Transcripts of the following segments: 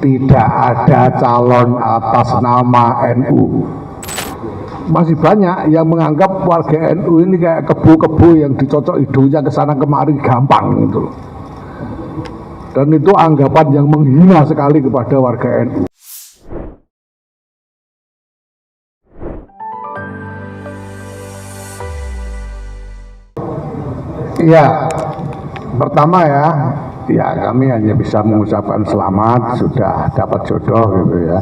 tidak ada calon atas nama NU. Masih banyak yang menganggap warga NU ini kayak kebo-kebo yang dicocok hidungnya ke sana kemari gampang gitu loh. Dan itu anggapan yang menghina sekali kepada warga NU. Ya, pertama ya kami hanya bisa mengucapkan selamat sudah dapat jodoh gitu ya,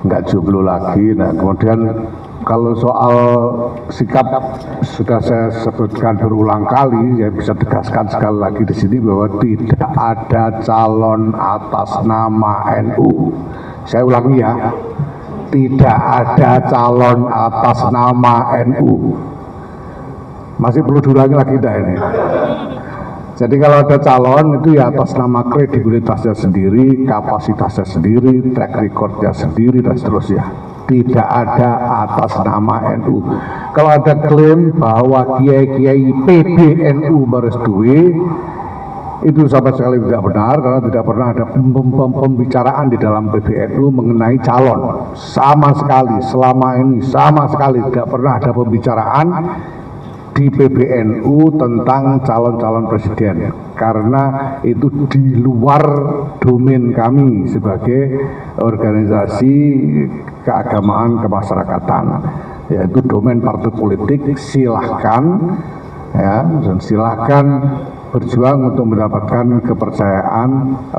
nggak jomblo lagi. Nah kemudian kalau soal sikap sudah saya sebutkan berulang kali, saya bisa tegaskan sekali lagi di sini bahwa tidak ada calon atas nama NU. Saya ulangi ya, tidak ada calon atas nama NU. Masih perlu diulangi lagi dah ini. Jadi kalau ada calon itu ya atas nama kredibilitasnya sendiri, kapasitasnya sendiri, track recordnya sendiri dan seterusnya. Tidak ada atas nama NU. Kalau ada klaim bahwa kiai-kiai PBNU merestui, itu sama sekali tidak benar karena tidak pernah ada pembicaraan di dalam PBNU mengenai calon. Sama sekali selama ini sama sekali tidak pernah ada pembicaraan di PBNU tentang calon-calon presiden, karena itu di luar domain kami sebagai organisasi keagamaan kemasyarakatan, yaitu domain partai politik. Silahkan ya, dan silahkan berjuang untuk mendapatkan kepercayaan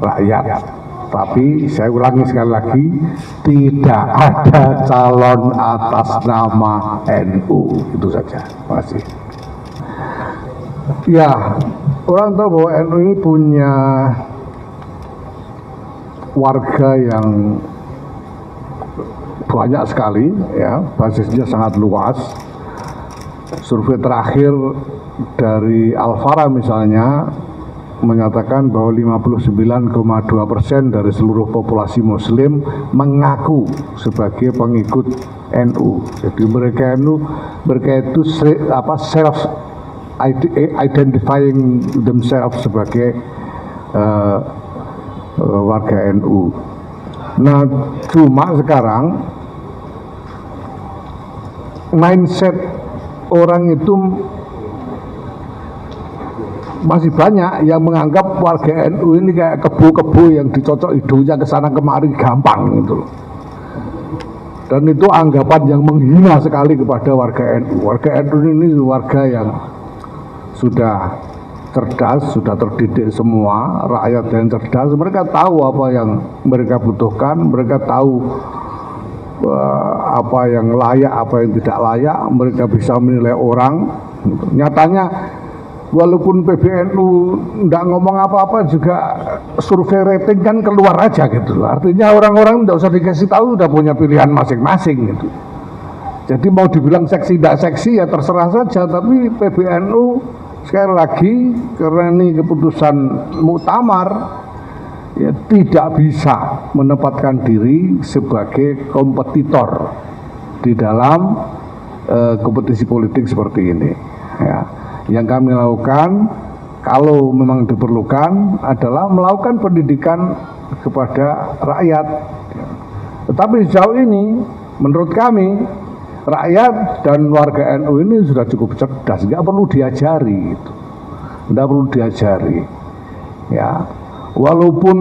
rakyat. Tapi saya ulangi sekali lagi, tidak ada calon atas nama NU. Itu saja. Terima kasih. Ya, orang tahu bahwa NU ini punya warga yang banyak sekali, ya, basisnya sangat luas. Survei terakhir dari Alfara misalnya menyatakan bahwa 59,2% dari seluruh populasi Muslim mengaku sebagai pengikut NU. Jadi mereka itu self identifying themselves sebagai warga NU. Nah, cuma sekarang mindset orang itu masih banyak yang menganggap warga NU ini kayak kebo-kebo yang dicocok hidungnya ke sana kemari gampang gitu loh. Dan itu anggapan yang menghina sekali kepada warga NU. Warga NU ini warga yang sudah cerdas, sudah terdidik semua, rakyat yang cerdas. Mereka tahu apa yang mereka butuhkan, mereka tahu apa yang layak, apa yang tidak layak. Mereka bisa menilai orang. Nyatanya walaupun PBNU tidak ngomong apa-apa juga survei rating kan keluar aja gitu. Artinya orang-orang tidak usah dikasih tahu udah punya pilihan masing-masing gitu. Jadi mau dibilang seksi tidak seksi ya terserah saja. Tapi PBNU sekali lagi karena ini keputusan muktamar ya tidak bisa menempatkan diri sebagai kompetitor di dalam kompetisi politik seperti ini ya. Yang kami lakukan kalau memang diperlukan adalah melakukan pendidikan kepada rakyat. Tetapi sejauh ini menurut kami rakyat dan warga NU ini sudah cukup cerdas, nggak perlu diajari gitu. Nggak perlu diajari ya. Walaupun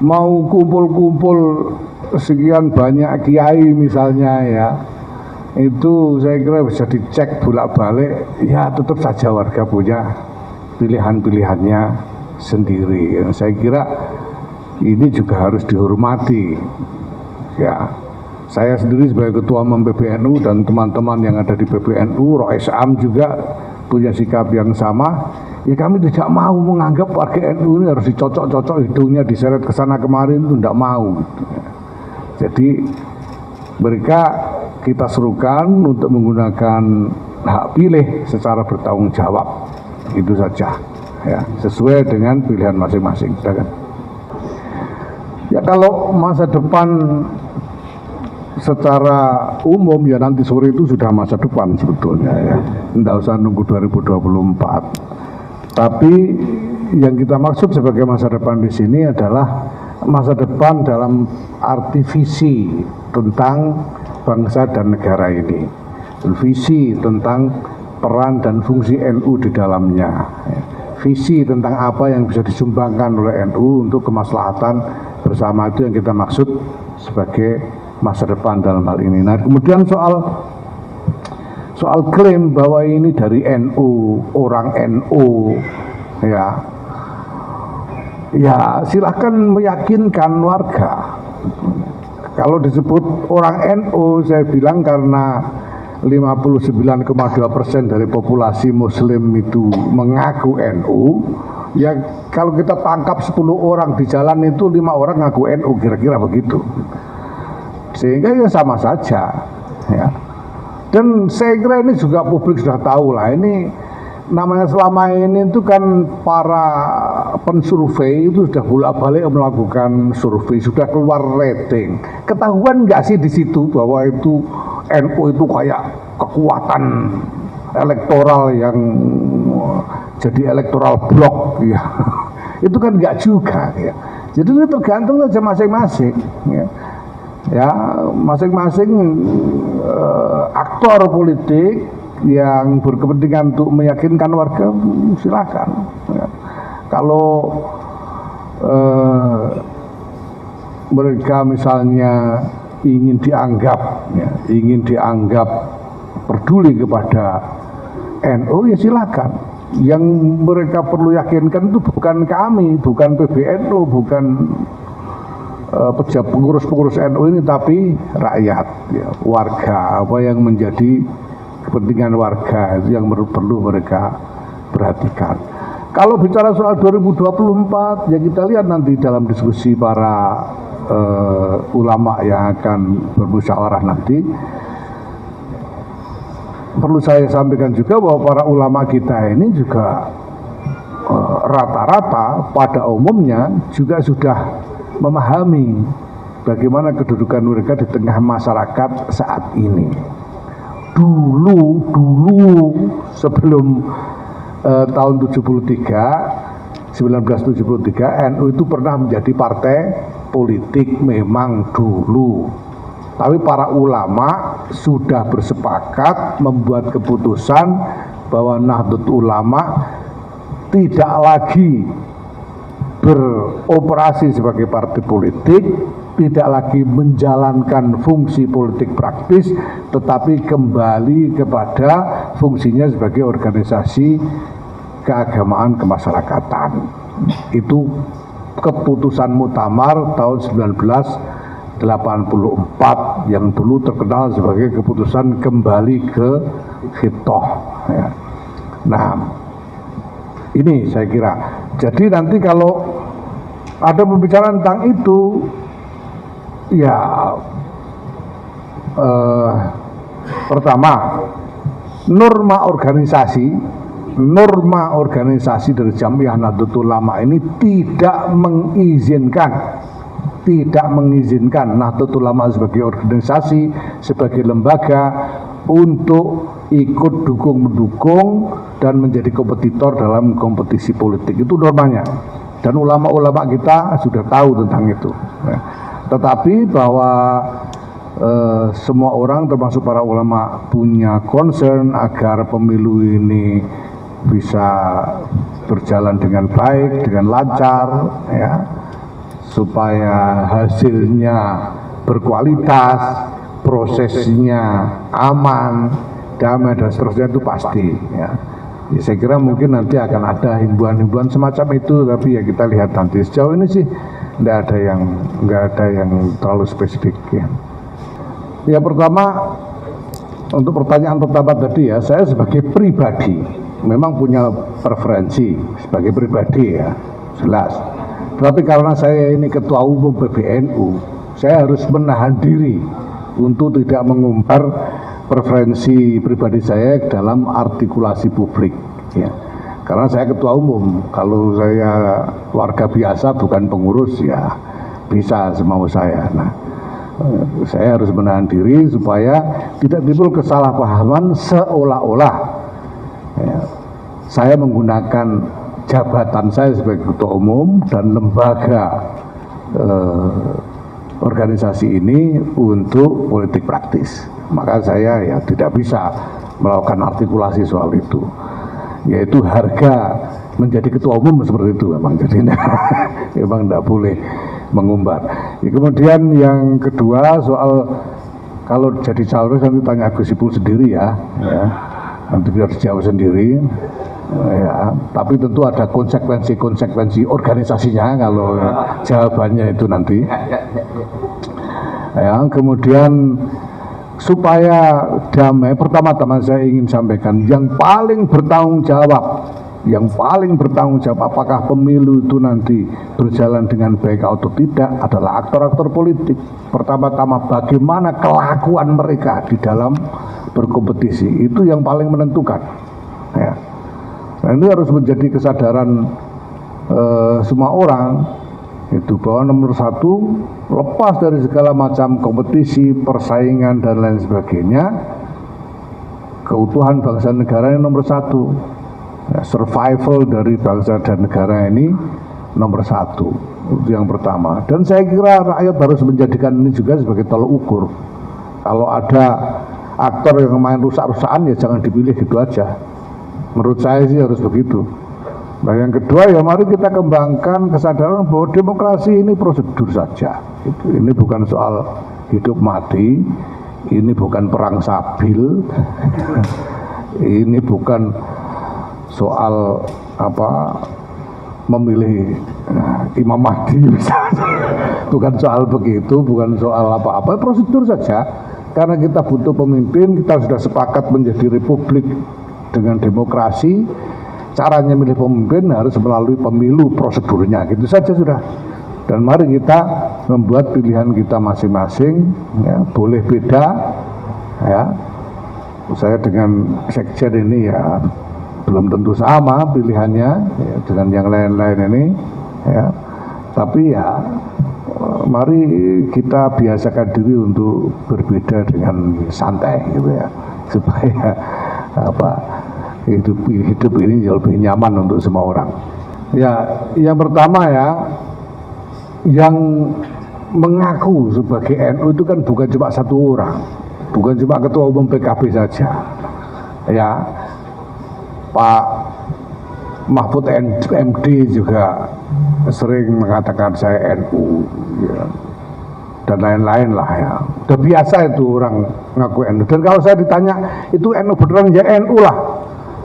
mau kumpul-kumpul sekian banyak kiai misalnya ya, itu saya kira bisa dicek bolak-balik, ya tetap saja warga punya pilihan-pilihannya sendiri. Saya kira ini juga harus dihormati. Ya, saya sendiri sebagai ketua umum PBNU dan teman-teman yang ada di PBNU, Rois Am juga punya sikap yang sama. Ya kami tidak mau menganggap warga NU ini harus dicocok-cocok hidungnya, diseret ke sana kemarin, itu tidak mau. Jadi mereka kita serukan untuk menggunakan hak pilih secara bertanggung jawab, itu saja ya, sesuai dengan pilihan masing-masing. Ya kalau masa depan secara umum ya nanti sore itu sudah masa depan sebetulnya ya, tidak usah nunggu 2024. Tapi yang kita maksud sebagai masa depan di sini adalah masa depan dalam arti visi tentang bangsa dan negara ini, visi tentang peran dan fungsi NU di dalamnya, visi tentang apa yang bisa disumbangkan oleh NU untuk kemaslahatan bersama, itu yang kita maksud sebagai masa depan dalam hal ini. Nah, kemudian soal klaim bahwa ini dari NU, orang NU, ya silahkan meyakinkan warga. Kalau disebut orang NU, saya bilang karena 59,2% dari populasi muslim itu mengaku NU, ya kalau kita tangkap 10 orang di jalan itu 5 orang ngaku NU, kira-kira begitu. Sehingga ya sama saja, ya. Dan saya kira ini juga publik sudah tahu lah, ini namanya selama ini itu kan para pensurvei itu sudah bolak-balik melakukan survei, sudah keluar rating. Ketahuan nggak sih di situ bahwa itu NU itu kayak kekuatan elektoral yang jadi elektoral blok, ya. Itu kan nggak juga, ya. Jadi itu tergantung aja masing-masing, ya. Ya, masing-masing aktor politik yang berkepentingan untuk meyakinkan warga, silakan, ya. Kalau mereka misalnya ingin dianggap peduli kepada NU, ya silakan. Yang mereka perlu yakinkan itu bukan kami, bukan PBNU, bukan pengurus-pengurus NU ini, tapi rakyat, ya, warga. Apa yang menjadi kepentingan warga itu yang perlu mereka perhatikan. Kalau bicara soal 2024, ya kita lihat nanti dalam diskusi para ulama yang akan bermusyawarah nanti. Perlu saya sampaikan juga bahwa para ulama kita ini juga rata-rata pada umumnya juga sudah memahami bagaimana kedudukan mereka di tengah masyarakat saat ini. Dulu sebelum tahun 1973 NU itu pernah menjadi partai politik memang dulu, tapi para ulama sudah bersepakat membuat keputusan bahwa Nahdlatul Ulama tidak lagi beroperasi sebagai partai politik, tidak lagi menjalankan fungsi politik praktis, tetapi kembali kepada fungsinya sebagai organisasi keagamaan kemasyarakatan. Itu keputusan Muktamar tahun 1984 yang dulu terkenal sebagai keputusan kembali ke Khitoh, ya. Nah, ini saya kira. Jadi nanti kalau ada pembicaraan tentang itu, ya pertama, norma organisasi dari Jamiah Nahdlatul Ulama ini tidak mengizinkan Nahdlatul Ulama sebagai organisasi, sebagai lembaga untuk ikut mendukung dan menjadi kompetitor dalam kompetisi politik. Itu normanya, dan ulama-ulama kita sudah tahu tentang itu, ya. Tetapi bahwa semua orang termasuk para ulama punya concern agar pemilu ini bisa berjalan dengan baik, dengan lancar, ya, supaya hasilnya berkualitas, prosesnya aman, damai dan seterusnya, itu pasti, ya. Ya, saya kira mungkin nanti akan ada himbauan-himbauan semacam itu, tapi ya kita lihat nanti. Sejauh ini sih nggak ada yang terlalu spesifik, ya. Ya, pertama, untuk pertanyaan pertama tadi, ya, saya sebagai pribadi memang punya preferensi sebagai pribadi, ya, jelas. Tapi karena saya ini ketua umum PBNU, saya harus menahan diri untuk tidak mengumbar preferensi pribadi saya dalam artikulasi publik, ya. Karena saya ketua umum, kalau saya warga biasa bukan pengurus, ya bisa semau saya. Nah, saya harus menahan diri supaya tidak timbul kesalahpahaman seolah-olah, ya, saya menggunakan jabatan saya sebagai ketua umum dan lembaga organisasi ini untuk politik praktis. Maka saya ya tidak bisa melakukan artikulasi soal itu, yaitu harga menjadi ketua umum seperti itu memang, jadi memang tidak boleh mengumbar. Kemudian yang kedua soal kalau jadi cawapres nanti tanya Gus Ipul sendiri ya, nanti biar dijawab sendiri. Ya, tapi tentu ada konsekuensi organisasinya kalau jawabannya itu nanti. Ya, kemudian supaya damai, pertama-tama saya ingin sampaikan yang paling bertanggung jawab apakah pemilu itu nanti berjalan dengan baik atau tidak adalah aktor-aktor politik. Pertama-tama bagaimana kelakuan mereka di dalam berkompetisi, itu yang paling menentukan. Ya. Nah, ini harus menjadi kesadaran semua orang, itu bahwa nomor satu, lepas dari segala macam kompetisi, persaingan dan lain sebagainya, keutuhan bangsa negara ini nomor satu. Ya, survival dari bangsa dan negara ini nomor satu, itu yang pertama. Dan saya kira rakyat harus menjadikan ini juga sebagai tolok ukur. Kalau ada aktor yang main rusak-rusakan ya jangan dipilih gitu aja. Menurut saya sih harus begitu. Nah yang kedua ya mari kita kembangkan kesadaran bahwa demokrasi ini prosedur saja. Ini bukan soal hidup mati, ini bukan perang sabil, ini bukan soal memilih Imam Mahdi misalnya. Bukan soal begitu, bukan soal apa-apa, prosedur saja. Karena kita butuh pemimpin, kita sudah sepakat menjadi republik dengan demokrasi, caranya milih pemimpin harus melalui pemilu, prosedurnya gitu saja sudah. Dan mari kita membuat pilihan kita masing-masing, ya, boleh beda, ya. Saya dengan sekjen ini ya belum tentu sama pilihannya ya, dengan yang lain-lain ini, ya. Tapi ya mari kita biasakan diri untuk berbeda dengan santai gitu ya, supaya hidup ini lebih nyaman untuk semua orang. Ya, yang pertama ya, yang mengaku sebagai NU itu kan bukan cuma satu orang, bukan cuma ketua umum PKB saja. Ya, Pak Mahfud MD juga sering mengatakan saya NU, ya, dan lain-lain lah ya. Udah biasa itu orang ngaku NU. Dan kalau saya ditanya itu NU beneran ya NU lah.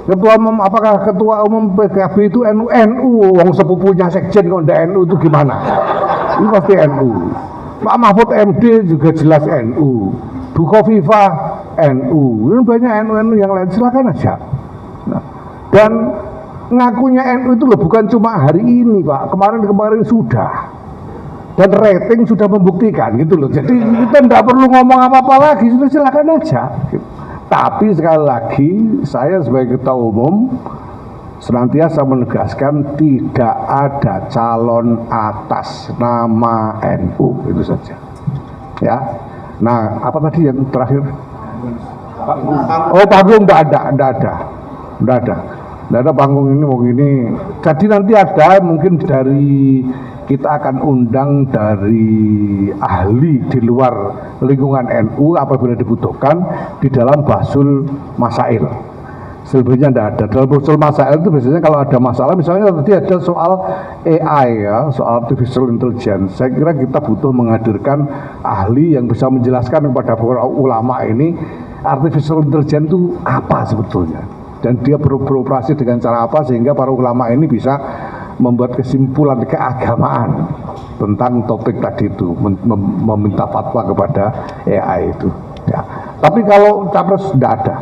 Ketua umum, apakah ketua umum PKB itu NU? Wong sepupunya sekjen kok ndak NU itu gimana? Ini pasti NU. Pak Mahfud MD juga jelas NU. Bu Khofifah NU. Ini banyak NU yang lain, silakan aja. Nah, dan ngakunya NU itu loh bukan cuma hari ini Pak, kemarin sudah. Dan rating sudah membuktikan gitu loh. Jadi kita tidak perlu ngomong apa-apa lagi, sudah silakan aja. Tapi sekali lagi saya sebagai ketua umum senantiasa menegaskan tidak ada calon atas nama NU, itu saja. Ya. Nah, apa tadi yang terakhir? Oh, panggung enggak ada panggung ini mau gini. Jadi nanti ada mungkin dari kita akan undang dari ahli di luar lingkungan NU apabila dibutuhkan di dalam Basul Masail. Selebihnya tidak ada. Dalam Basul Masail itu biasanya kalau ada masalah, misalnya tadi ada soal AI ya, soal artificial intelligence. Saya kira kita butuh menghadirkan ahli yang bisa menjelaskan kepada para ulama ini artificial intelligence itu apa sebetulnya. Dan dia beroperasi dengan cara apa sehingga para ulama ini bisa membuat kesimpulan keagamaan tentang topik tadi itu, meminta fatwa kepada AI itu. Ya. Tapi kalau capres tidak ada.